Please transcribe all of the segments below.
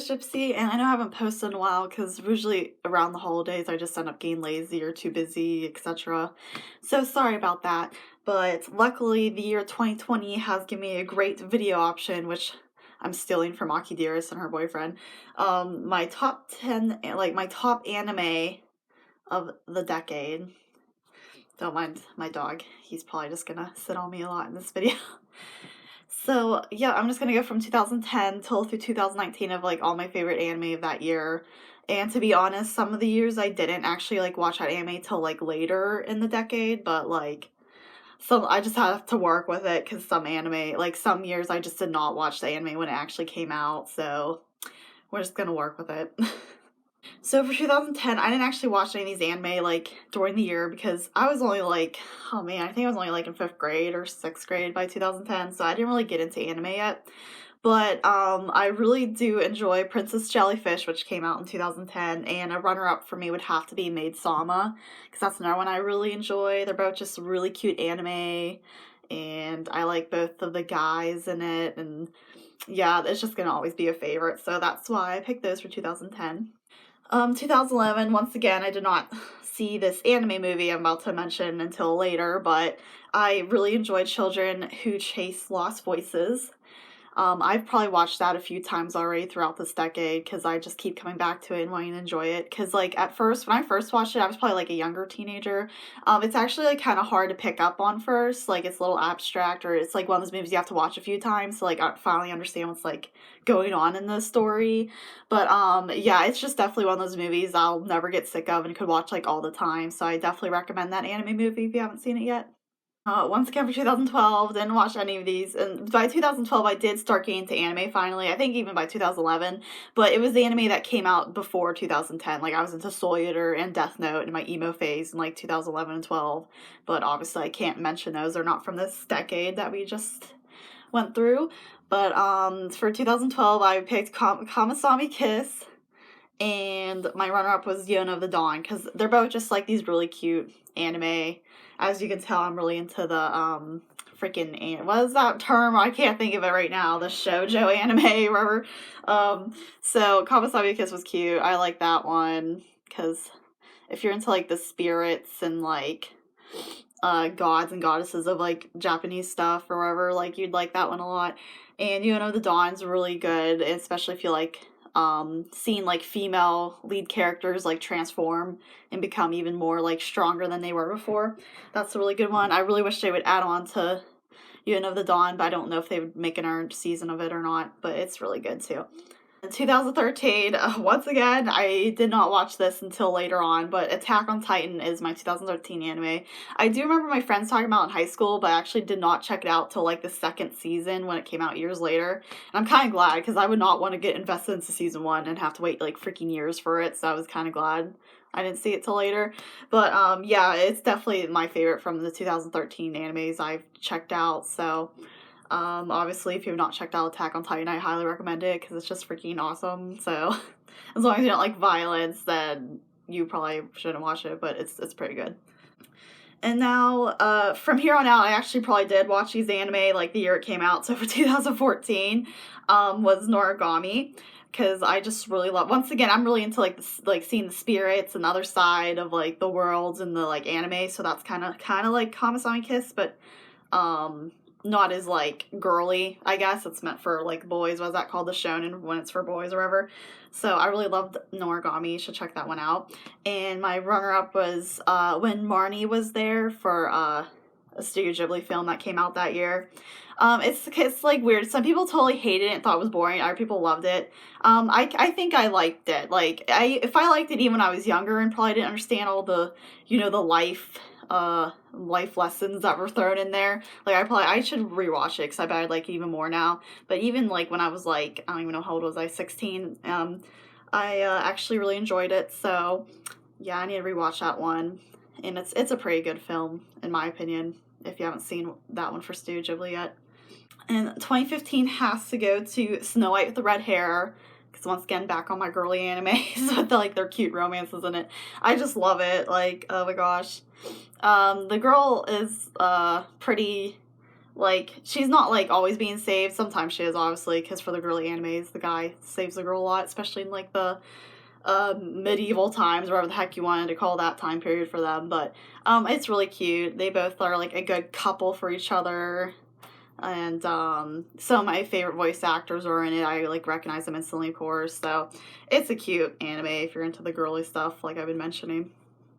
is Gypsy, and I know I haven't posted in a while because usually around the holidays I just end up getting lazy or too busy, etc. So sorry about that, but luckily the year 2020 has given me a great video option, which I'm stealing from Aki Dearest and her boyfriend. My top 10, like my top anime of the decade. Don't mind my dog, he's probably just gonna sit on me a lot in this video. So yeah, I'm just gonna go from 2010 till through 2019 of like all my favorite anime of that year. And to be honest, some of the years I didn't actually like watch that anime till like later in the decade, but like some I just have to work with it because some anime, like some years I just did not watch the anime when it actually came out, so we're just gonna work with it. So for 2010, I didn't actually watch any of these anime like during the year because I was only like, oh man, I think I was only like in 5th grade or 6th grade by 2010, so I didn't really get into anime yet. But I really do enjoy Princess Jellyfish, which came out in 2010, and a runner-up for me would have to be Maid Sama, because that's another one I really enjoy. They're both just really cute anime, and I like both of the guys in it, and yeah, it's just gonna always be a favorite, so that's why I picked those for 2010. 2011, once again, I did not see this anime movie I'm about to mention until later, but I really enjoyed Children Who Chase Lost Voices. I've probably watched that a few times already throughout this decade because I just keep coming back to it and wanting to enjoy it. Because, like, at first, when I first watched it, I was probably like a younger teenager. It's actually like kind of hard to pick up on first. Like, it's a little abstract, or it's like one of those movies you have to watch a few times to like finally understand what's like going on in the story. But yeah, it's just definitely one of those movies I'll never get sick of and could watch like all the time. So I definitely recommend that anime movie if you haven't seen it yet. Once again for 2012, didn't watch any of these, and by 2012 I did start getting into anime finally, I think even by 2011, but it was the anime that came out before 2010, like I was into Soul Eater and Death Note in my emo phase in like 2011 and 12, but obviously I can't mention those, they're not from this decade that we just went through, but for 2012 I picked Kamasami Kiss, and my runner-up was Yona of the Dawn, because they're both just like these really cute anime. As you can tell, I'm really into the freaking, what is that term? I can't think of it right now. The shoujo anime, whatever. So Kawasaki Kiss was cute. I like that one because if you're into like the spirits and like gods and goddesses of like Japanese stuff or whatever, like you'd like that one a lot. And the Dawn's really good, especially if you like seeing like female lead characters like transform and become even more like stronger than they were before. That's a really good one. I really wish they would add on to of the Dawn, but I don't know if they would make an earned season of it or not, but it's really good too. In 2013, once again, I did not watch this until later on, but Attack on Titan is my 2013 anime. I do remember my friends talking about it in high school, but I actually did not check it out till like the 2nd season when it came out years later. And I'm kind of glad because I would not want to get invested into season 1 and have to wait like freaking years for it, so I was kind of glad I didn't see it till later. But yeah, it's definitely my favorite from the 2013 animes I've checked out, so obviously, if you've not checked out Attack on Titan, I highly recommend it because it's just freaking awesome. So, as long as you don't like violence, then you probably shouldn't watch it, but it's pretty good. And now, from here on out, I actually probably did watch these anime like the year it came out. So for 2014, was Noragami, because I just really love. Once again, I'm really into like seeing the spirits and the other side of like the worlds and the like anime. So that's kind of like Kamasami Kiss, but not as like girly, I guess. It's meant for like boys. What's that called? The shonen when it's for boys or whatever. So I really loved Noragami. You should check that one out. And my runner-up was when Marnie was there for a Studio Ghibli film that came out that year. It's like weird. Some people totally hated it and thought it was boring. Other people loved it. I think I liked it. Like if I liked it even when I was younger and probably didn't understand all the the life lessons that were thrown in there. Like I should rewatch it because I bet I'd like it even more now. But even like when I was like, I don't even know how old was I, 16. I actually really enjoyed it. So yeah, I need to rewatch that one. And it's a pretty good film in my opinion. If you haven't seen that one for Studio Ghibli yet. And 2015 has to go to Snow White with the Red Hair. Because once again, back on my girly animes with like their cute romances in it. I just love it. Like, oh my gosh. The girl is pretty like, she's not, like, always being saved. Sometimes she is, obviously, because for the girly animes, the guy saves the girl a lot, especially in, like, the medieval times, whatever the heck you wanted to call that time period for them. But it's really cute. They both are, like, a good couple for each other. And some of my favorite voice actors are in it. I, like, recognize them instantly, of course. So it's a cute anime if you're into the girly stuff, like I've been mentioning.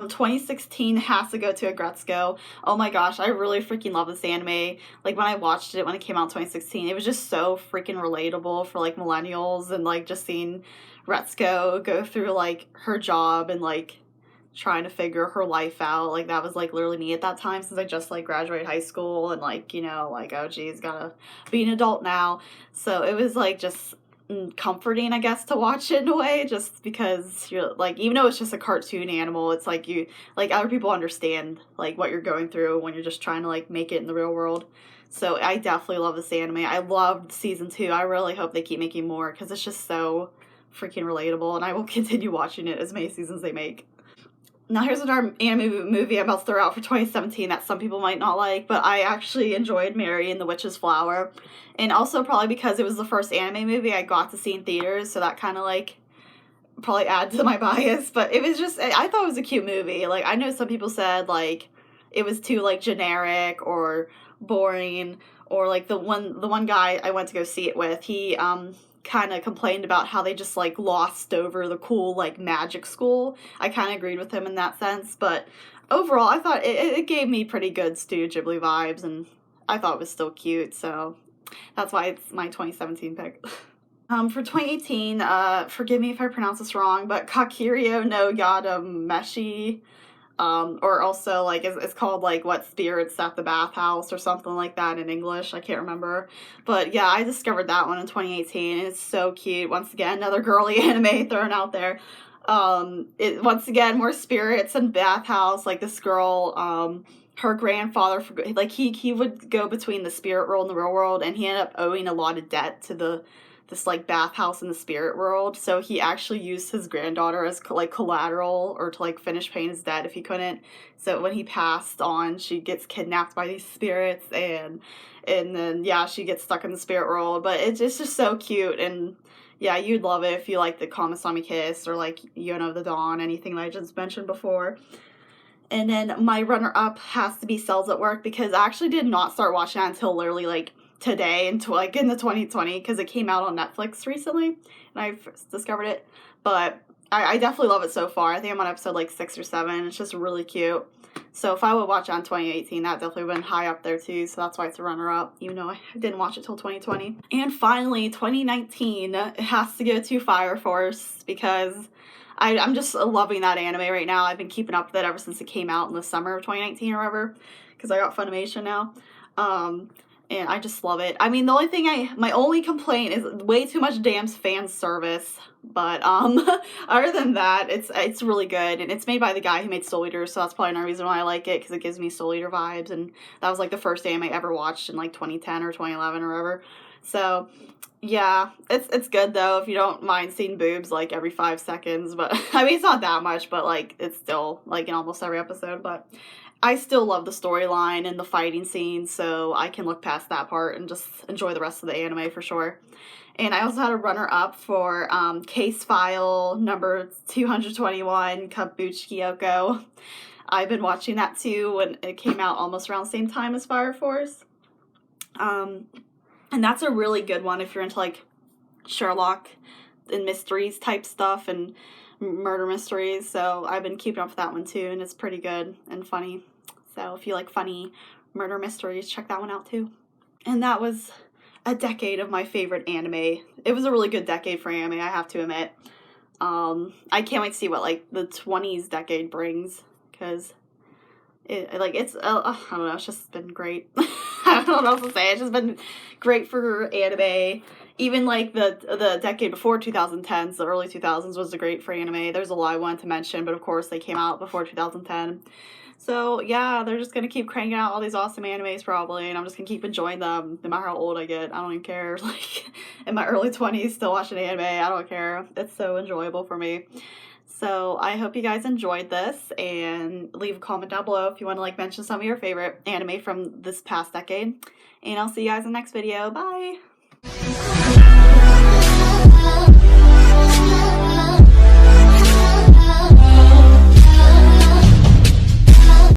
2016 has to go to a Gretzgo. Oh my gosh, I really freaking love this anime. Like, when I watched it when it came out in 2016, it was just so freaking relatable for, like, millennials, and, like, just seeing Gretzgo go through, like, her job and, like, trying to figure her life out. Like, that was, like, literally me at that time, since I just, like, graduated high school and, like, you know, like, oh geez, gotta be an adult now. So it was, like, just comforting, I guess, to watch it in a way, just because you're, like, even though it's just a cartoon animal, it's like you, like, other people understand, like, what you're going through when you're just trying to, like, make it in the real world. So I definitely love this anime. I loved season 2. I really hope they keep making more, because it's just so freaking relatable, and I will continue watching it as many seasons they make. Now here's another anime movie I'm about to throw out for 2017 that some people might not like, but I actually enjoyed Mary and the Witch's Flower. And also probably because it was the first anime movie I got to see in theaters, so that kind of, like, probably adds to my bias. But it was just, I thought it was a cute movie. Like, I know some people said, like, it was too, like, generic or boring, or, like, the one guy I went to go see it with, he kind of complained about how they just, like, glossed over the cool, like, magic school. I kind of agreed with him in that sense, but overall I thought it gave me pretty good Studio Ghibli vibes, and I thought it was still cute, so that's why it's my 2017 pick. For 2018, forgive me if I pronounce this wrong, but Kakirio no Yadameshi, or also, like, it's called, like, What Spirits at the Bathhouse or something like that in English. I can't remember. But yeah, I discovered that one in 2018, and it's so cute. Once again, another girly anime thrown out there. Once again, more spirits and bathhouse. Like, this girl, her grandfather, like, he would go between the spirit world and the real world, and he ended up owing a lot of debt to this, like, bathhouse in the spirit world, so he actually used his granddaughter as, like, collateral, or to, like, finish paying his debt if he couldn't. So when he passed on, she gets kidnapped by these spirits, and then, yeah, she gets stuck in the spirit world. But it's just so cute, and yeah, you'd love it if you like the Kamasami Kiss, or, like, Yona the Dawn, anything that I just mentioned before. And then my runner-up has to be Cells at Work, because I actually did not start watching that until literally, like, today, into, like, in the 2020, because it came out on Netflix recently, and I discovered it. But I definitely love it so far. I think I'm on episode, like, 6 or 7. It's just really cute. So if I would watch it on 2018, that definitely would have been high up there too, so that's why it's a runner-up, even though I didn't watch it till 2020. And finally, 2019, it has to go to Fire Force, because I'm just loving that anime right now. I've been keeping up with it ever since it came out in the summer of 2019 or whatever, because I got Funimation now. And I just love it. I mean, my only complaint is way too much damn fan service. But other than that, it's really good, and it's made by the guy who made Soul Eater, so that's probably another reason why I like it, because it gives me Soul Eater vibes, and that was, like, the first anime I ever watched in, like, 2010 or 2011 or whatever. So yeah, it's good though if you don't mind seeing boobs, like, every 5 seconds. But I mean, it's not that much, but, like, it's still, like, in almost every episode. But I still love the storyline and the fighting scenes, so I can look past that part and just enjoy the rest of the anime for sure. And I also had a runner-up for Case File number 221, Kabuki Kyoko. I've been watching that too when it came out almost around the same time as Fire Force. And that's a really good one if you're into, like, Sherlock and mysteries type stuff and murder mysteries. So I've been keeping up with that one too, and it's pretty good and funny. So if you like funny murder mysteries, check that one out too. And that was a decade of my favorite anime. It was a really good decade for anime, I have to admit. I can't wait to see what, like, the 20s decade brings, because I don't know, it's just been great. I don't know what else to say. It's just been great for anime. Even, like, the decade before 2010s, the early 2000s was great for anime. There's a lot I wanted to mention, but of course they came out before 2010. So yeah, they're just gonna keep cranking out all these awesome animes probably, and I'm just gonna keep enjoying them no matter how old I get. I don't even care. Like, in my early 20s, still watching anime, I don't care. It's so enjoyable for me. So I hope you guys enjoyed this, and leave a comment down below if you want to like mention some of your favorite anime from this past decade. And I'll see you guys in the next video. Bye!